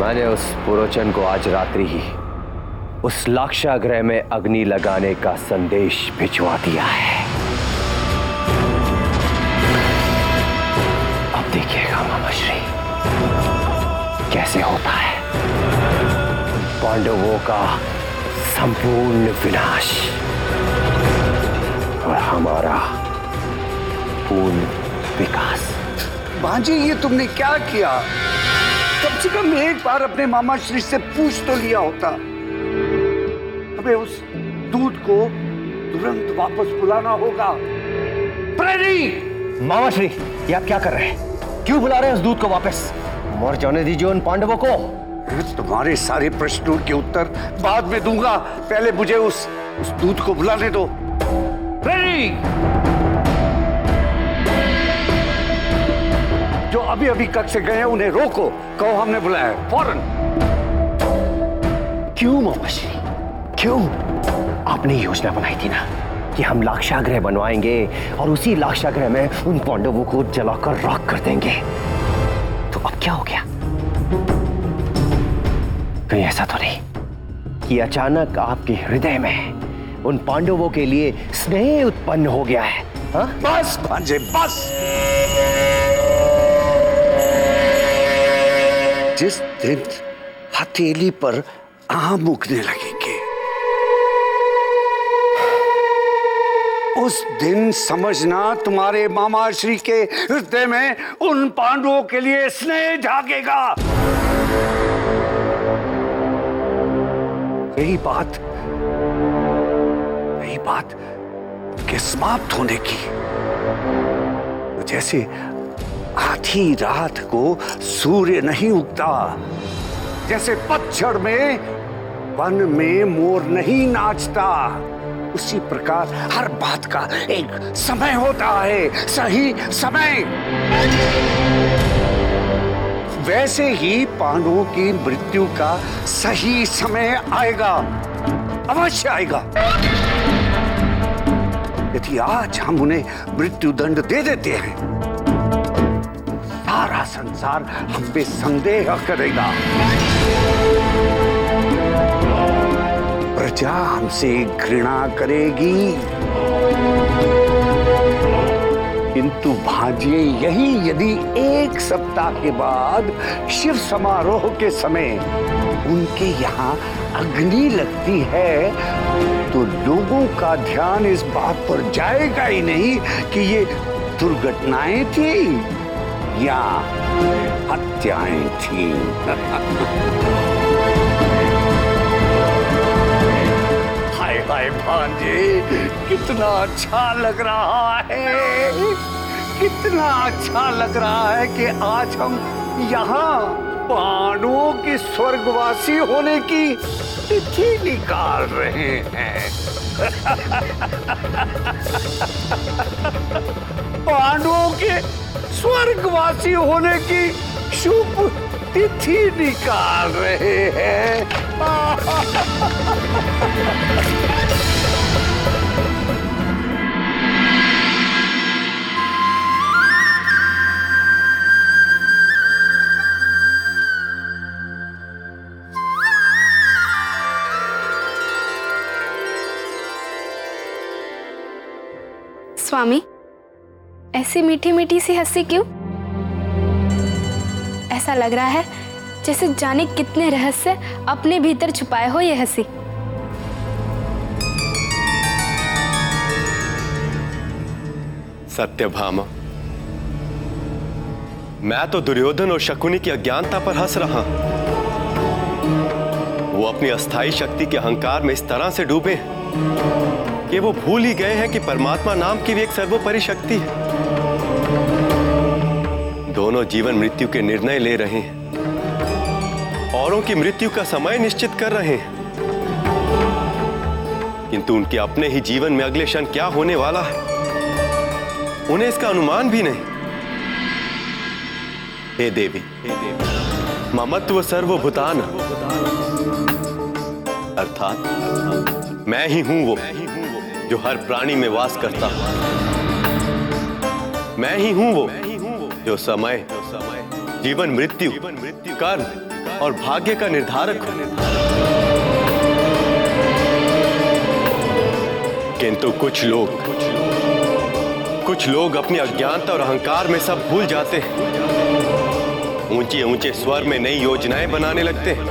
मैंने उस पुरोचन को आज रात्रि ही उस लाक्षागृह में अग्नि लगाने का संदेश भिजवा दिया है। अब देखिएगा मामाश्री कैसे होता है पांडवों का संपूर्ण विनाश और हमारा पूर्ण विकास। भांजी, ये तुमने क्या किया? कम से कम एक बार अपने मामा श्री से पूछ तो लिया होता। हमें उस दूध को तुरंत वापस बुलाना होगा। प्रेरी! मामा श्री, ये आप क्या कर रहे हैं? क्यों बुला रहे हैं उस दूध को वापस? मर जाने दीजिए उन पांडवों को। तुम्हारे सारे प्रश्नों के उत्तर बाद में दूंगा, पहले मुझे उस दूध को बुलाने दो। प्रेरी! जो अभी अभी कक्ष से गए हैं उन्हें रोको, कहो हमने बुलाया है, फौरन। क्यों मामाश्री, क्यों? आपने योजना बनाई थी ना कि हम लाक्षागृह बनवाएंगे और उसी लाक्षागृह में उन पांडवों को जलाकर राख कर देंगे। तो अब क्या हो गया? कहीं ऐसा तो नहीं कि अचानक आपके हृदय में उन पांडवों के लिए स्नेह उत्पन्न हो गया है? हा? बस भांजे, बस। जिस दिन हथेली पर आम उगने लगेंगे उस दिन समझना तुम्हारे मामा श्री के हृदय में उन पांडवों के लिए स्नेह जागेगा। यही बात के समाप्त होने की, जैसे आधी रात को सूर्य नहीं उगता, जैसे पतझड़ में वन में मोर नहीं नाचता, उसी प्रकार हर बात का एक समय होता है, सही समय। वैसे ही पांडवों की मृत्यु का सही समय आएगा, अवश्य आएगा। यदि आज हम उन्हें मृत्यु दंड दे देते हैं, सारा संसार हम पे संदेह करेगा। प्रजा हमसे घृणा करेगी। किंतु भांजिए, यही यदि एक सप्ताह के बाद शिव समारोह के समय उनके यहाँ अग्नि लगती है तो लोगों का ध्यान इस बात पर जाएगा ही नहीं कि ये दुर्घटनाएं थी या हत्याएं थी। हाय हाय भांजे, कितना अच्छा लग रहा है, कितना अच्छा लग रहा है कि आज हम यहाँ पांडवों के स्वर्गवासी होने की तिथि निकाल रहे हैं। पांडवों के स्वर्गवासी होने की शुभ तिथि निकाल रहे हैं। स्वामी, ऐसी मीठी मीठी सी हंसी क्यों? ऐसा लग रहा है जैसे जाने कितने रहस्य अपने भीतर छुपाए हो ये हंसी। सत्यभामा, मैं तो दुर्योधन और शकुनी की अज्ञानता पर हंस रहा। वो अपनी अस्थाई शक्ति के अहंकार में इस तरह से डूबे कि वो भूल ही गए हैं कि परमात्मा नाम की भी एक सर्वोपरि शक्ति है। दोनों जीवन मृत्यु के निर्णय ले रहे हैं, औरों की मृत्यु का समय निश्चित कर रहे हैं, किंतु उनके अपने ही जीवन में अगले क्षण क्या होने वाला है उन्हें इसका अनुमान भी नहीं। हे देवी, ममत्व सर्वभूतान, अर्थात मैं ही हूं वो जो हर प्राणी में वास करता हूं। मैं ही हूं वो जो समय, जीवन मृत्यु, कर्म और भाग्य का निर्धारक हो। किंतु कुछ लोग अपनी अज्ञानता और अहंकार में सब भूल जाते हैं। ऊंचे ऊंचे स्वर में नई योजनाएं बनाने लगते हैं,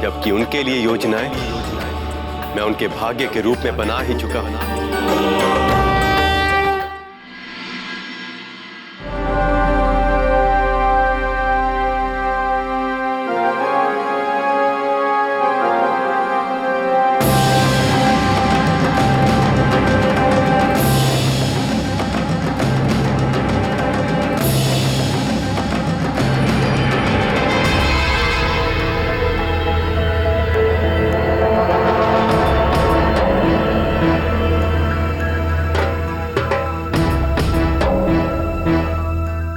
जबकि उनके लिए योजनाएं मैं उनके भाग्य के रूप में बना ही चुका हूं।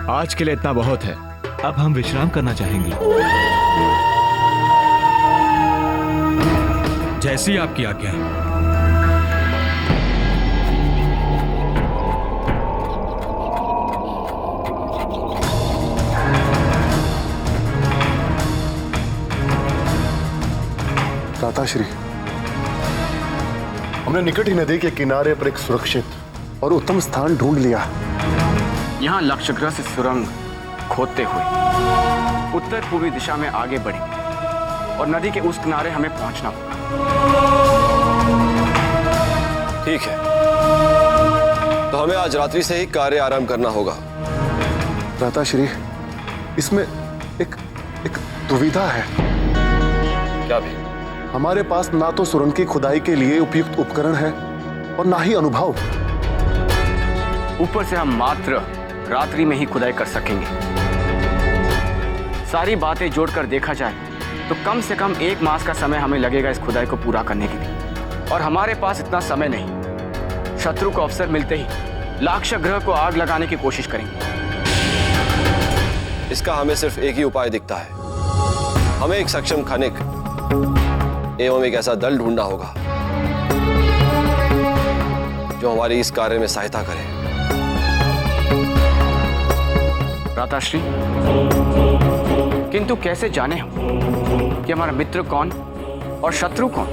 आज के लिए इतना बहुत है। अब हम विश्राम करना चाहेंगे। जैसी आपकी आज्ञा है। भ्राताश्री, हमने निकट ही नदी के किनारे पर एक सुरक्षित और उत्तम स्थान ढूंढ लिया। यहाँ लक्ष्यग्रह से सुरंग खोदते हुए उत्तर पूर्वी दिशा में आगे बढ़ेंगे और नदी के उस किनारे हमें पहुंचना होगा। ठीक है, तो हमें आज रात्रि से ही कार्य आरंभ करना होगा। भ्राताश्री, इसमें एक दुविधा है। क्या भी? हमारे पास ना तो सुरंग की खुदाई के लिए उपयुक्त उपकरण है और ना ही अनुभव। ऊपर से हम मात्र रात्रि में ही खुदाई कर सकेंगे। सारी बातें जोड़कर देखा जाए तो कम से कम 1 मास का समय हमें लगेगा इस खुदाई को पूरा करने के लिए, और हमारे पास इतना समय नहीं। शत्रु को अवसर मिलते ही लाक्षागृह को आग लगाने की कोशिश करेंगे। इसका हमें सिर्फ एक ही उपाय दिखता है। हमें एक सक्षम खनिक एवं एक ऐसा दल ढूंढना होगा जो हमारी इस कार्य में सहायता करे। भ्राताश्री, किंतु कैसे जाने हम कि हमारा मित्र कौन और शत्रु कौन?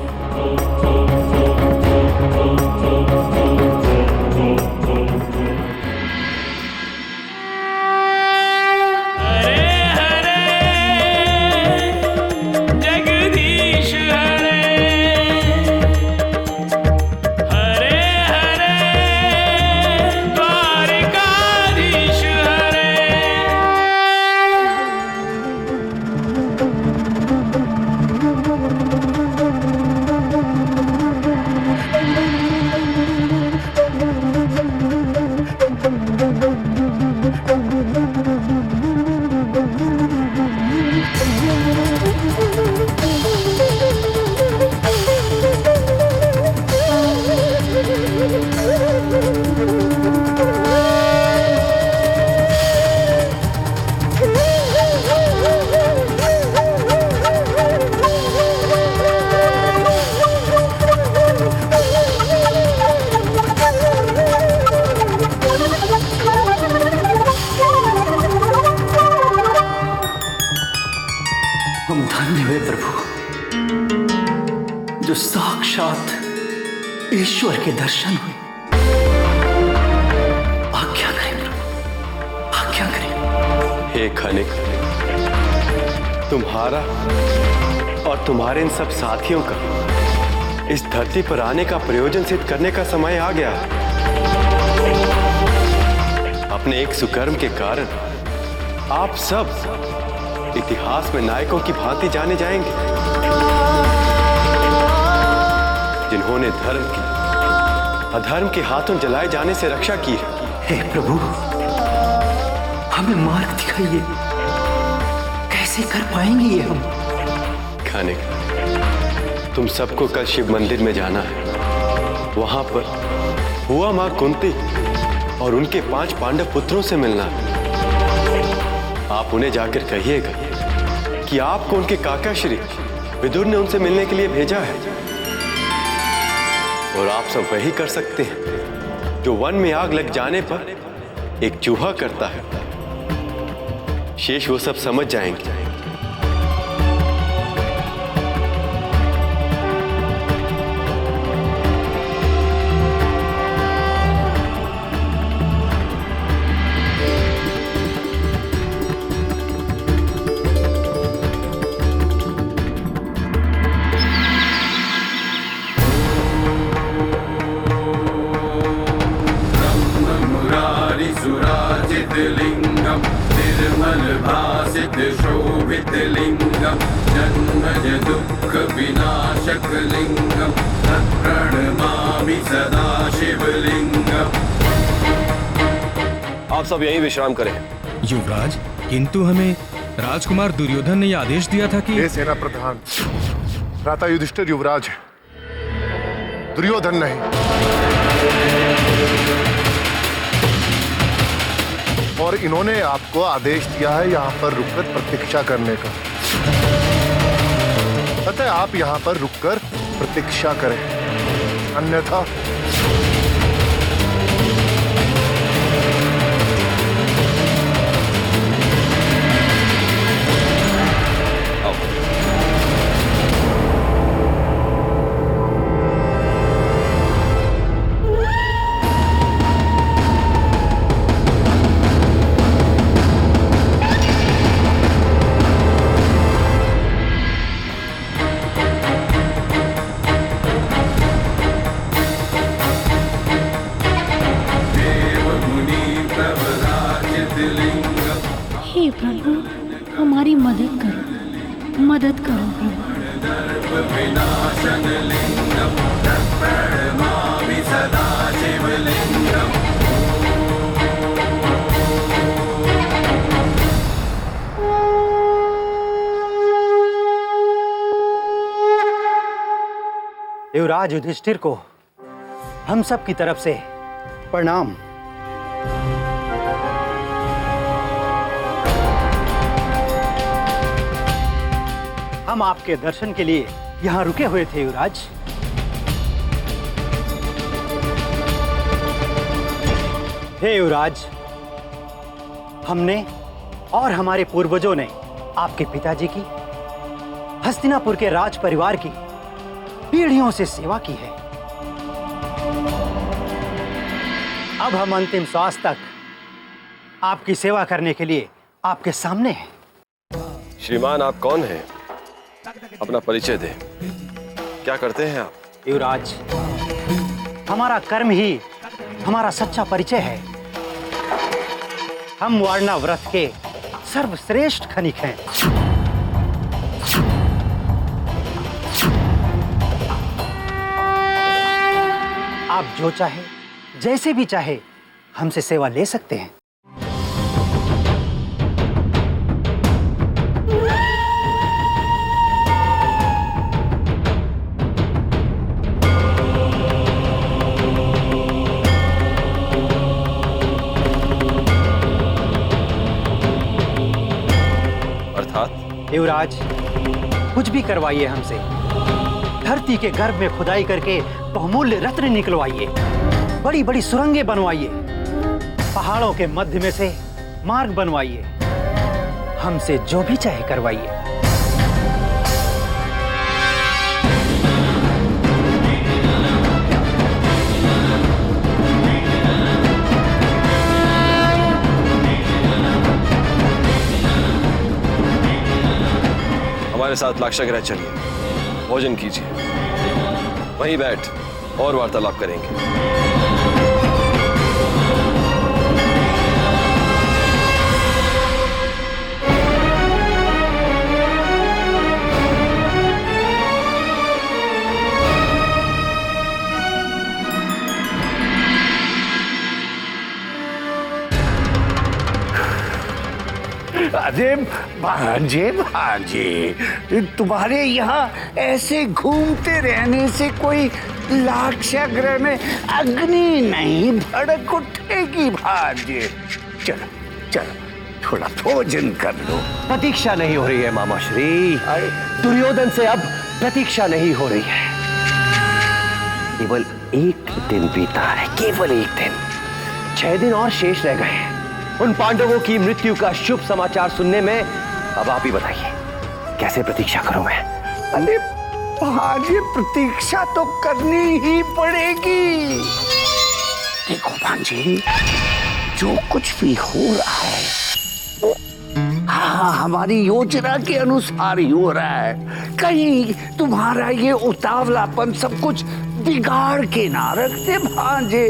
हम धन्य हुए प्रभु, जो साक्षात ईश्वर के दर्शन हुए। आज्ञा करें प्रभु, आज्ञा करें। हे खनिक, तुम्हारा और तुम्हारे इन सब साथियों का इस धरती पर आने का प्रयोजन सिद्ध करने का समय आ गया। अपने एक सुकर्म के कारण आप सब इतिहास में नायकों की भांति जाने जाएंगे, जिन्होंने धर्म की अधर्म के हाथों जलाए जाने से रक्षा की है। हे प्रभु, हमें मार्ग दिखाइए, कैसे कर पाएंगे ये हम? खनिक, तुम सबको कल शिव मंदिर में जाना है। वहां पर हुआ मां कुंती और उनके 5 पांडव पुत्रों से मिलना है। आप उन्हें जाकर कहिएगा कि आपको उनके काका श्री विदुर ने उनसे मिलने के लिए भेजा है। और आप सब वही कर सकते हैं जो वन में आग लग जाने पर एक चूहा करता है। शेष वो सब समझ जाएंगे। लिंगम निर्मल भासित शोभित लिंगम जन्मज दुख विनाशक लिंगम तत्प्रणमामि सदा शिवलिंगम। आप सब यहीं विश्राम करें। युवराज, किंतु हमें राजकुमार दुर्योधन ने यह आदेश दिया था कि ये सेना प्रधान भ्राता युधिष्ठिर युवराज है, दुर्योधन नहीं। और इन्होंने आपको आदेश दिया है यहाँ पर रुककर प्रतीक्षा करने का। अतः आप यहाँ पर रुककर प्रतीक्षा करें, अन्यथा हे प्रभु, हमारी मदद करो, मदद करो प्रभु। युवराज युधिष्ठिर को हम सब की तरफ से प्रणाम। हम आपके दर्शन के लिए यहाँ रुके हुए थे युवराज। हे युवराज, हमने और हमारे पूर्वजों ने आपके पिताजी की, हस्तिनापुर के राज परिवार की पीढ़ियों से सेवा की है। अब हम अंतिम श्वास तक आपकी सेवा करने के लिए आपके सामने हैं। श्रीमान, आप कौन हैं? अपना परिचय दें। क्या करते हैं आप? युवराज, हमारा कर्म ही हमारा सच्चा परिचय है। हम वारणा व्रत के सर्वश्रेष्ठ खनिक हैं। आप जो चाहे, जैसे भी चाहे, हमसे सेवा ले सकते हैं। युवराज, कुछ भी करवाइए हमसे। धरती के गर्भ में खुदाई करके बहुमूल्य रत्न निकलवाइए, बड़ी बड़ी सुरंगें बनवाइए, पहाड़ों के मध्य में से मार्ग बनवाइए, हमसे जो भी चाहे करवाइए। हमारे साथ लाक्षागृह चलिए, भोजन कीजिए, वहीं बैठ और वार्तालाप करेंगे। अरे भांजे भांजे, तुम्हारे यहाँ ऐसे घूमते रहने से कोई लाक्षागृह में अग्नि नहीं भड़क उठेगी भांजे। चलो चलो, थोड़ा भोजन कर लो। प्रतीक्षा नहीं हो रही है मामा श्री। दुर्योधन से अब प्रतीक्षा नहीं हो रही है। केवल एक दिन बीता है, केवल एक दिन। 6 दिन और शेष रह गए हैं। उन पांडवों की मृत्यु का शुभ समाचार सुनने में अब आप ही बताइए कैसे प्रतीक्षा करूं मैं? अरे भांजे, प्रतीक्षा तो करनी ही पड़ेगी। देखो भांजे, जो कुछ भी हो रहा है हाँ हमारी योजना के अनुसार ही हो रहा है। कहीं तुम्हारा ये उतावलापन सब कुछ बिगाड़ के ना रखते भांजे।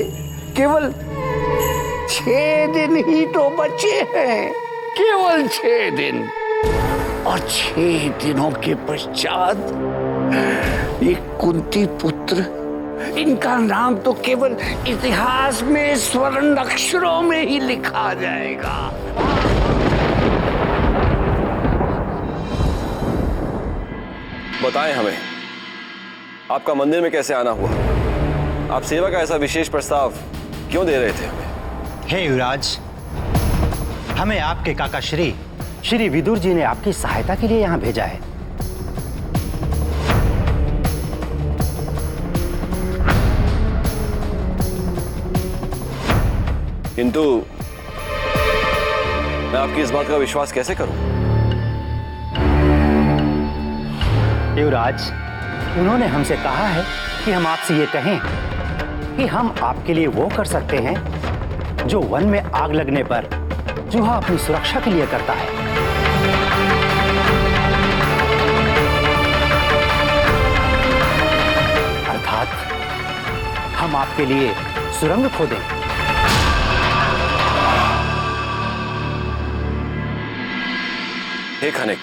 केवल 6 दिन ही तो बचे हैं, केवल 6 दिन, और 6 दिनों के पश्चात ये कुंती पुत्र, इनका नाम तो केवल इतिहास में स्वर्ण अक्षरों में ही लिखा जाएगा। बताएं हमें, आपका मंदिर में कैसे आना हुआ? आप सेवा का ऐसा विशेष प्रस्ताव क्यों दे रहे थे हमें? हे युवराज, हमें आपके काका श्री विदुर जी ने आपकी सहायता के लिए यहाँ भेजा है। किंतु मैं आपकी इस बात का विश्वास कैसे करूं? युवराज, उन्होंने हमसे कहा है कि हम आपसे ये कहें कि हम आपके लिए वो कर सकते हैं जो वन में आग लगने पर चूहा अपनी सुरक्षा के लिए करता है। अर्थात हम आपके लिए सुरंग खोदें। हे खनिक,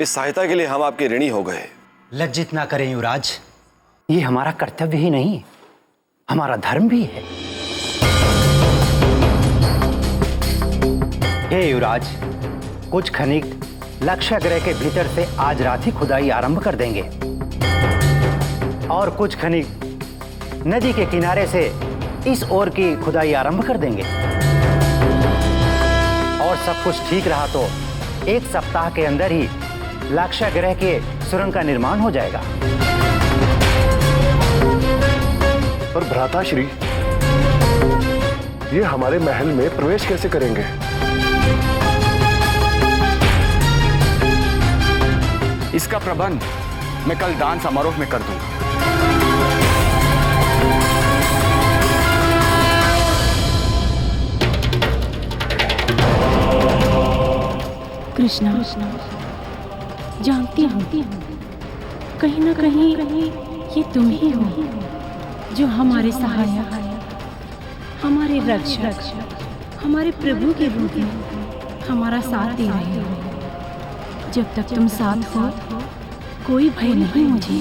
इस सहायता के लिए हम आपके ऋणी हो गए। लज्जित ना करें युवराज, ये हमारा कर्तव्य ही नहीं, हमारा धर्म भी है। हे युवराज, कुछ खनिक लक्ष्य ग्रह के भीतर से आज रात ही खुदाई आरंभ कर देंगे और कुछ खनिक नदी के किनारे से इस ओर की खुदाई आरंभ कर देंगे, और सब कुछ ठीक रहा तो 1 सप्ताह के अंदर ही लक्ष्य ग्रह के सुरंग का निर्माण हो जाएगा। पर भ्राताश्री, ये हमारे महल में प्रवेश कैसे करेंगे? इसका प्रबंध मैं कल दान समारोह में कर दूंगा। कृष्णा, जानती हूँ कहीं ना कहीं ये तुम ही हो जो हमारे सहायक, हमारे रक्षक, हमारे प्रभु के रूप में हमारा साथ दे रहे हो। जब तक तुम साथ हो कोई भय नहीं मुझे।